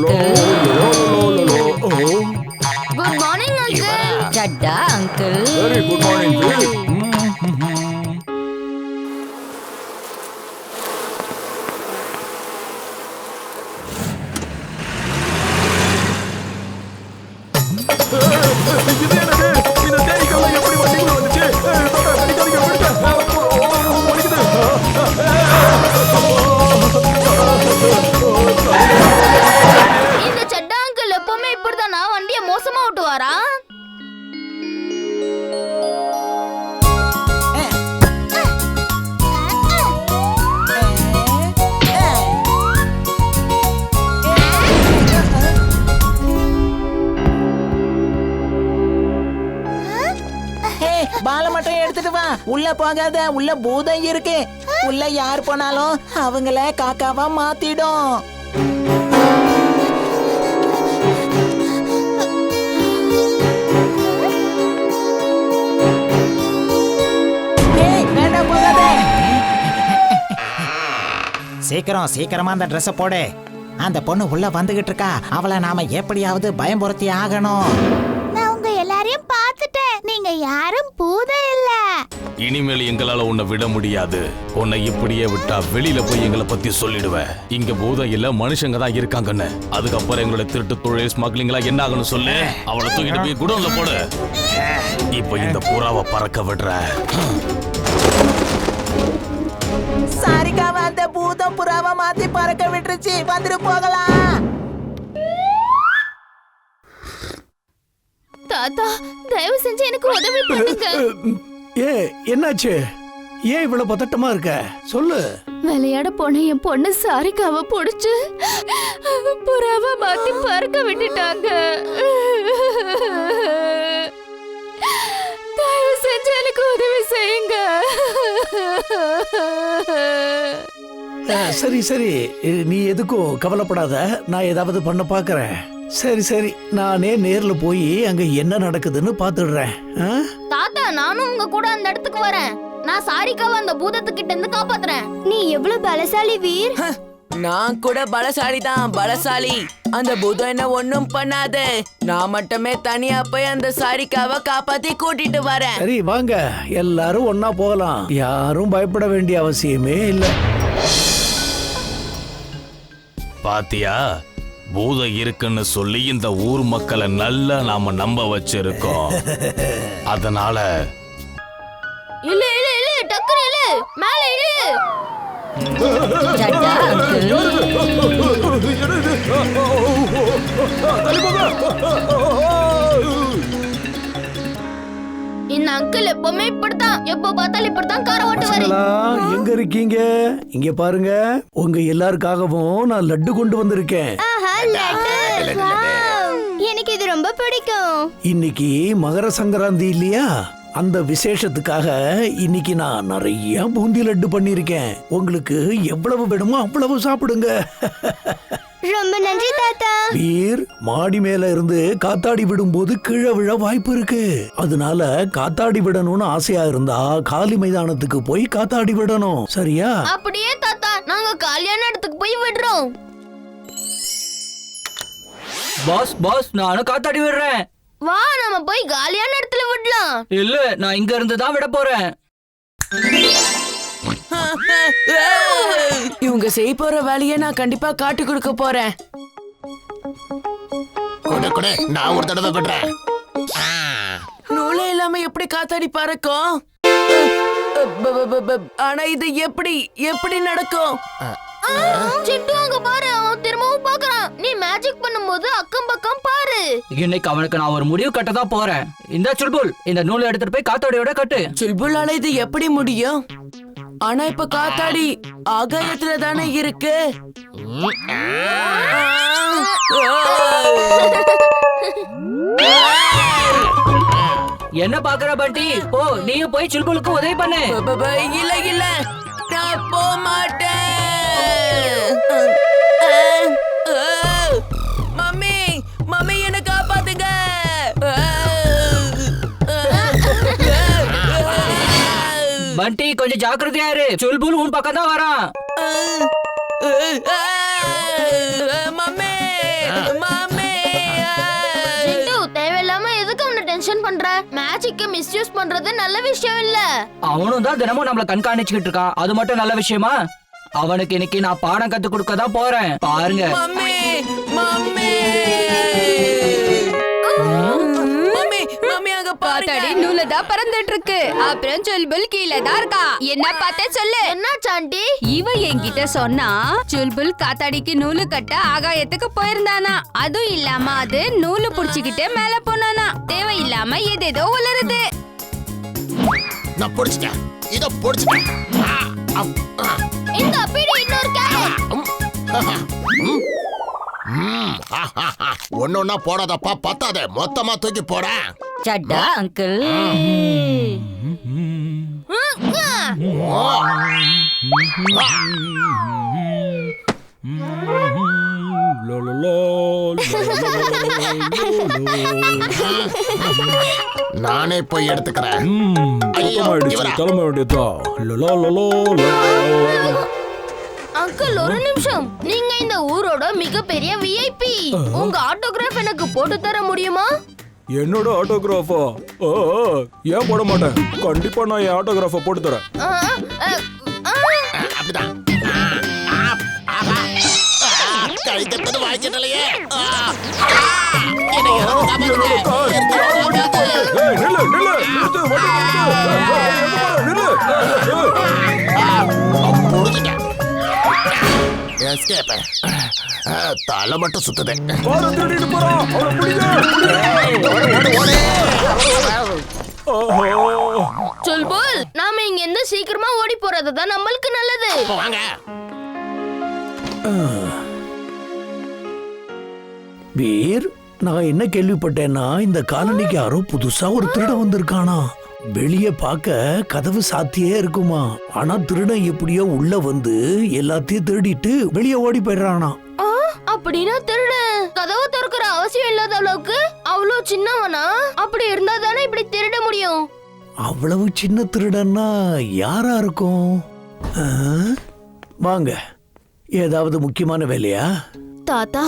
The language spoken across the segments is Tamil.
Uncle. Good morning uncle. Chadha uncle. Very good morning. இந்த சட்டா அங்கிள் எப்பவுமே இப்படிதானா வண்டியை மோசமா ஓட்டுவாரா? பாலை மட்டும் எடுத்துட்டு வா. உள்ள போகாத, உள்ள பூதம் இருக்கு. உள்ள யார் போனாலும் அவங்கள காக்காவா மாத்திடும். வேண்டாம், போகாத. சீக்கிரம் சீக்கிரமா அந்த ட்ரெஸ் போடு. அந்த பொண்ணு உள்ள வந்துகிட்டு இருக்கா. அவளை நாம எப்படியாவது பயம்புறுத்தி ஆகணும். நான் உங்க எல்லாரையும் பார்த்துட்டேன். நீங்க யாரும் பூதம் இல்ல. இனிமேல் எங்களால உன்னை விட முடியாது. உன்னை இப்படியே விட்டா வெளியில போய் எங்களை பத்தி சொல்லிடுவேன். இங்க பூதம் இல்ல, மனுஷங்க தான் இருக்காங்கன்னு. அதுக்கப்புறம் எங்களோட திருட்டு தொழில் ஸ்மக்லிங்லாம் என்ன ஆகணும் சொல்லு. அவளை தூக்கிட்டு போய் குடோன்ல போடு. இப்ப இந்த புறாவை பறக்க விடுற. சாரிக்காவ அந்த பூதம் புறாவை மாத்தி பறக்க விட்டுருச்சு. வந்துட்டு போகலாம். தாத்தா, தயவு செஞ்சு எனக்கு உதவி பண்ணுங்க. என்னாச்சு? ஏன் இவ்வளவு பதட்டமா இருக்க? சொல்லு. விளையாட போன என் பொண்ணு சாரிக்காவை புடிச்சு புறாவை மாத்தி பறக்க விட்டுட்டாங்க. தயவு செஞ்சு எனக்கு உதவி செய்யுங்க. சரி சரி, நீ எதுக்கும் கவலைப்படாத. நான் ஏதாவது பண்ண பாக்குறேன். சரி சரி, நானே நேர்ல போய் அங்க என்ன நடக்குதுன்னு பாத்துடுறேன். தாத்தா, நானும் உங்க கூட அந்த இடத்துக்கு வரேன். நான் சாரிக்காவை அந்த பூதத்துக்கிட்ட இருந்து காப்பாத்துறேன். நீ எவ்வளவு பலசாலி வீர். நான் கூட பலசாலி தான், பலசாலி. அந்த பூதம் என்ன ஒண்ணும் பண்ணாது. நான் மட்டுமே தனியா போய் அந்த சாரிக்காவை காப்பாத்தி கூட்டிட்டு வரேன். சரி வாங்க, எல்லாரும் ஒன்னா போகலாம். யாரும் பயப்பட வேண்டிய அவசியமே இல்ல. பாத்தியா, பூதம் இருக்குன்னு சொல்லி இந்த ஊர் மக்களை நல்லா நாம நம்ப வச்சிருக்கோம். அதனால இல்ல இல்ல இல்ல, டக்குனு இல்ல, மேல இரு. சட்டா அங்கிள். இந்த அங்கிள் எப்பவுமே இப்படித்தான், எப்ப பார்த்தாலும் இப்படித்தான் காரை ஓட்டுவாரு. பசங்களா, எங்க இருக்கீங்க? இங்க பாருங்க, உங்க எல்லாருக்காகவும் நான் லட்டு கொண்டு வந்திருக்கேன். எனக்கு இது ரொம்ப பிடிக்கும். இன்னைக்கு மகர சங்கராந்தி இல்லையா? அந்த விசேஷத்துக்காக இன்னைக்கு நான் நிறைய பூந்தி லட்டு பண்ணிருக்கேன். உங்களுக்கு எவ்வளவு வேணுமோ அவ்வளவு சாப்பிடுங்க. ரொம்ப நன்றி தாத்தா. வீர், மாடி மேல இருந்து காத்தாடி விடும்போது கீழே விழ வாய்ப்பு இருக்கு. அதனால காத்தாடி விடணும்னு ஆசையா இருந்தா காலி மைதானத்துக்கு போய் காத்தாடி விடணும். சரியா? அப்படியே தாத்தா, நாங்க கல்யாண இடத்துக்கு போய் விடுறோம். பாஸ் பாஸ், நானும் காத்தாடி விடுறேன். வா, நம்ம போய் காலியான இடத்துல விடலாம். இல்ல, நான் இங்க இருந்து தான் விட போறேன். இவங்க செய்ய போற வேலையை நான் கண்டிப்பா காட்டி கொடுக்க போறேன். நான் ஒரு தடவை விடுறேன். நூலே இல்லாம எப்படி காத்தாடி பறக்கும்? ஆனா இது எப்படி எப்படி நடக்கும்? சிட்டு அங்க பாரு, அவன் திரும்பவும் பாக்குறான். நீ மேஜிக் பண்ணும்போது அக்கம் பக்கம் பாரு. இன்னைக்கு அவனுக்கு நான் ஒரு முடிவு கட்ட தான் போறேன். இந்த சுல்புல், இந்த நூலை எடுத்துட்டு போய் காத்தாடியோட கட்டு. சுல்புலால இது எப்படி முடியும்? ஆனா இப்ப காத்தாடி ஆகாயத்துல தானே இருக்கு. என்ன பாக்குற பண்டி? போ, நீயும் போய் சுல்புலுக்கு உதவி பண்ணு. இல்ல இல்ல, நான் போக மாட்டேன். மம்மி மம்மி, என்ன காப்பாத்துங்க. பண்டி, கொஞ்சம் ஜாக்கிரதையா இரு. சுல்புல் உன் பக்கம் தான் வரான். மம்மி மாமே ஜிட்டு, தேவையில்லாம எதுக்கு அவனை டென்ஷன் பண்ற? மேஜிக்க மிஸ்யூஸ் பண்றது நல்ல விஷயம் இல்ல. அவனும் தான் தினமும் நம்மள கண்காணிச்சுக்கிட்டு இருக்கான். அது மட்டும் நல்ல விஷயமா? அவனுக்கு இன்னைக்கு நான் பாடம் கத்து கொடுக்க தான் போறேன். பாருங்க. மாமே மாமே மாமே மாமே அங்க பாருங்க. காத்தாடி நூல தான் பறந்துட்டு இருக்கு. அப்புறம் சுல்புல் கீழே தான் இருக்கா. என்ன பார்த்தே சொல்லு. என்ன சாண்டி? இவ என்கிட்ட சொன்னா சுல்புல் காத்தாடிக்கு நூலு கட்ட ஆகாயத்துக்கு போயிருந்தானா. அதுவும் இல்லாம அது நூலு புடிச்சுக்கிட்டு மேல போனானா. தேவையில்லாம ஏதேதோ உளருது. நான் புடிச்சிட்டேன். இத புடிச்சிட்டேன். இந்த பிடி இன்னொரு கேரட். ஒன்னொன்னா போடாதப்பா, பத்தாதே, மொத்தமா தூக்கி போட. சட்டா அங்கிள். நானே போய் எடுத்துக்கிறேன். ஐயோ, இவரா? கிளம்ப வேண்டியதுதான். அங்கிள், ஒரு நிமிஷம். நீங்க இந்த ஊரோட மிகப்பெரிய விஐபி. உங்க ஆட்டோகிராஃப் எனக்கு போட்டு தர முடியுமா? என்னோட ஆட்டோகிராஃபா? ஏன் போட மாட்டேன். கண்டிப்பா நான் என் ஆட்டோகிராஃபை போட்டு தரேன். அப்படிதான். கழித்தது வாய்க்கலையே. தலை மட்டும் சுத்துது. சொல்போல், நாம இங்க இருந்து சீக்கிரமா ஓடி போறதுதான் நம்மளுக்கு நல்லது. வாங்க. வீர், நான் என்ன கேள்விப்பட்டேன்னா இந்த காலனிக்கு யாரோ புதுசா ஒரு திருடன் வந்திருக்கானா. வெளியே பார்க்க கதவு சாத்தியே இருக்குமா. ஆனா திருடன் எப்படியோ உள்ள வந்து எல்லாத்தையும் திருடிட்டு வெளியே ஓடி போயிடுறானா. அப்படின்னா திருட கதவு திறக்கிற அவசியம் இல்லாத அளவுக்கு அவ்வளவு சின்னவனா? அப்படி இருந்தா தானே இப்படி திருட முடியும். அவ்வளவு சின்ன திருடன்னா யாரா இருக்கும்? வாங்க, ஏதாவது முக்கியமான வேலையா? தாத்தா,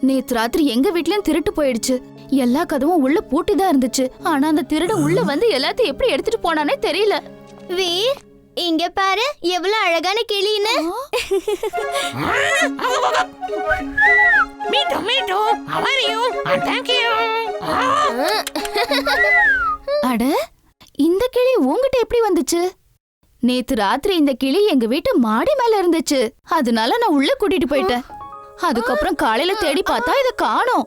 நேத்து ராத்திரி எங்க வீட்லயும் திருட்டு போயிடுச்சு. எல்லா கதவும் உள்ள பூட்டிதான் இருந்துச்சு. ஆனா அந்த திருட உள்ள வந்து எல்லாத்தையும் எப்படி எடுத்துட்டு போனானே தெரியல. வீர், இங்க பாரு, எவ்வளவு அழகான கிளின்னு. அட, இந்த கிளி உன்கிட்ட எப்படி வந்துச்சு? நேத்து ராத்திரி இந்த கிளி எங்க வீட்டு மாடி மேல இருந்துச்சு. அதனால நான் உள்ள கூட்டிட்டு போயிட்டேன். அதுக்கப்புறம் காலையில தேடி பார்த்தா இத காணோம்.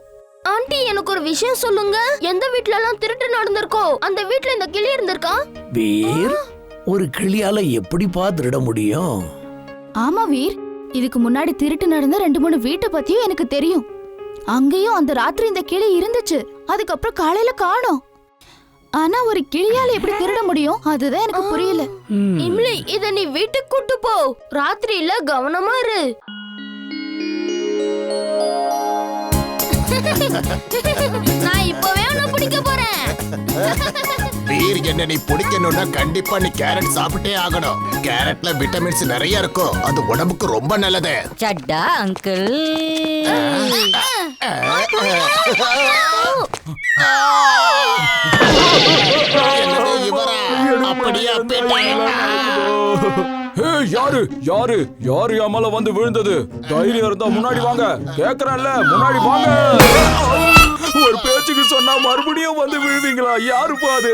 ஆண்டி, எனக்கு ஒரு விஷயம் சொல்லுங்க. எந்த வீட்ல எல்லாம் திருட்டு நடந்திருக்கோ அந்த வீட்ல இந்த கிளி இருந்திருக்கா? வீர், ஒரு கிளியால எப்படிப்பா திருட முடியும்? ஆமா வீர், இதுக்கு முன்னாடி திருட்டு நடந்த 2-3 வீட்டை பத்தியும் எனக்கு தெரியும். அங்கேயும் அந்த ராத்திரி இந்த கிளி இருந்துச்சு. அதுக்கப்புறம் காலையில காணோம். ஆனா ஒரு கிளியால எப்படி திருட முடியும்? அதுதான் எனக்கு புரியல. இம்லி, இத நீ வீட்டுக்கு கூட்டு போ. ராத்திரியில கவனமா இரு. நான் இப்பவே உன்னை பிடிக்க போறேன். வீர், என்ன நீ பிடிக்கணும்னா கண்டிப்பா நீ கேரட் சாப்பிட்டே ஆகணும். கேரட்ல விட்டமின்ஸ் நிறைய இருக்கும். அது உடம்புக்கு ரொம்ப நல்லது. சட்டா அங்கிள். இவரா? அப்படியா? யாரு யாரு யாரு என் மேல வந்து விழுந்தது? தைரியம் இருந்தா முன்னாடி வாங்க. கேக்குறேன்ல, முன்னாடி வாங்க. ஒரு பேச்சுக்கு சொன்னா மறுபடியும் வந்து விழுவீங்களா? யாரு பாது?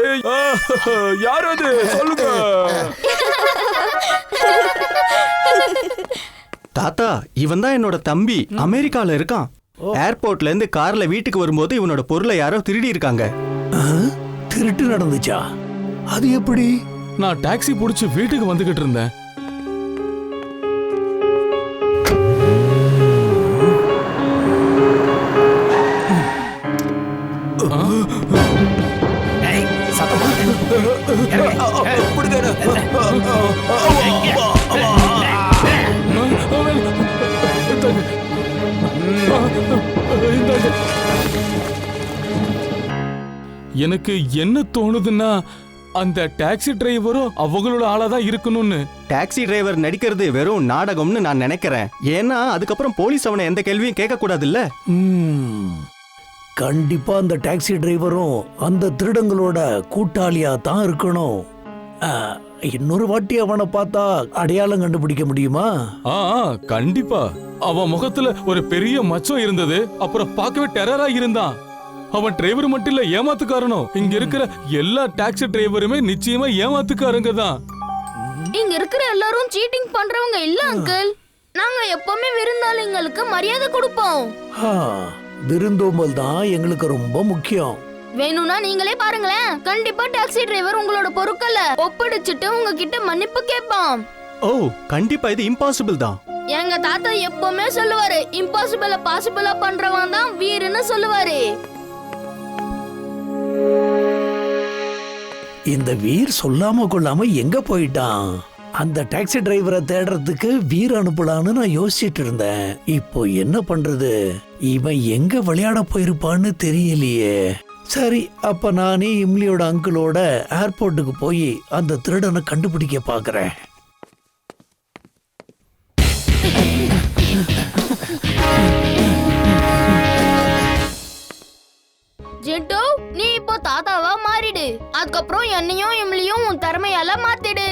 யாரு அது? சொல்லுங்க. தாத்தா, இவன் தான் என்னோட தம்பி. அமெரிக்கால இருக்கான். ஏர்போர்ட்ல இருந்து கார்ல வீட்டுக்கு வரும்போது இவனோட பொருளை யாரோ திருடி இருக்காங்க. திருட்டு நடந்துச்சா? அது எப்படி? நான் டாக்ஸி புடிச்சு வீட்டுக்கு வந்துகிட்டு இருந்தேன். எனக்கு என்ன தோணுதுன்னா, அந்த டாக்ஸி டிரைவரும் அவங்களோட ஆளாதான் இருக்கணும்னு. டாக்ஸி டிரைவர் நடிக்கிறது வெறும் நாடகம்னு நான் நினைக்கிறேன். ஏன்னா அதுக்கப்புறம் போலீஸ் அவனை எந்த கேள்வியும் கேட்க கூடாதுல்ல. கண்டிப்பா அந்த டாக்ஸி டிரைவரும் அந்த திருடங்களோட கூட்டாளியா தான் இருக்கணும். இன்னொரு வாட்டி அவனை பார்த்தா அடையாளம் கண்டுபிடிக்க முடியுமா? கண்டிப்பா. அவன் முகத்துல ஒரு பெரிய மச்சம் இருந்தது. அப்புறம் பார்க்கவே டெரரா இருந்தான். அவன் டிரைவர் மட்டும் இல்ல, ஏமாத்துக்காரனும். இங்க இருக்கிற எல்லா டாக்ஸி டிரைவருமே நிச்சயமா ஏமாத்துக்காரங்க தான். இங்க இருக்கிற எல்லாரும் சீட்டிங் பண்றவங்க இல்ல அங்கிள். நாங்க எப்பவுமே விருந்தாளிங்களுக்கு மரியாதை கொடுப்போம். விருந்தோம்பல் தான் எங்களுக்கு ரொம்ப முக்கியம். வேணும்னா நீங்களே பாருங்களேன். கண்டிப்பா டாக்ஸி டிரைவர் உங்களோட பொருட்களை ஒப்படைச்சிட்டு உங்ககிட்ட மன்னிப்பு கேட்பான். ஓ, கண்டிப்பா இது இம்பாசிபிள் தான். எங்க தாத்தா எப்பவுமே சொல்லுவாரு, இம்பாசிபிள பாசிபிளா பண்றவன் தான் வீரன்னு சொல்லுவாரு. இந்த வீர் சொல்லாம கொள்ளாம எங்க போயிட்டான்? அந்த டாக்ஸி டிரைவரை தேடுறதுக்கு வீர் அனுப்பலான்னு நான் யோசிச்சுட்டு இருந்தேன். இப்போ என்ன பண்றது? இவன் எங்க விளையாட போயிருப்பான்னு தெரியலையே. சரி, அப்ப நானே இம்லியோட அங்கிளோட ஏர்போர்ட்டுக்கு போய் அந்த திருடனை கண்டுபிடிக்க பாக்குறேன். ஜெட்டோ, நீ இப்போ தாத்தாவா மாறிடு. அதுக்கப்புறம் என்னையும் இம்லியும் உன் திறமையால மாத்திடு.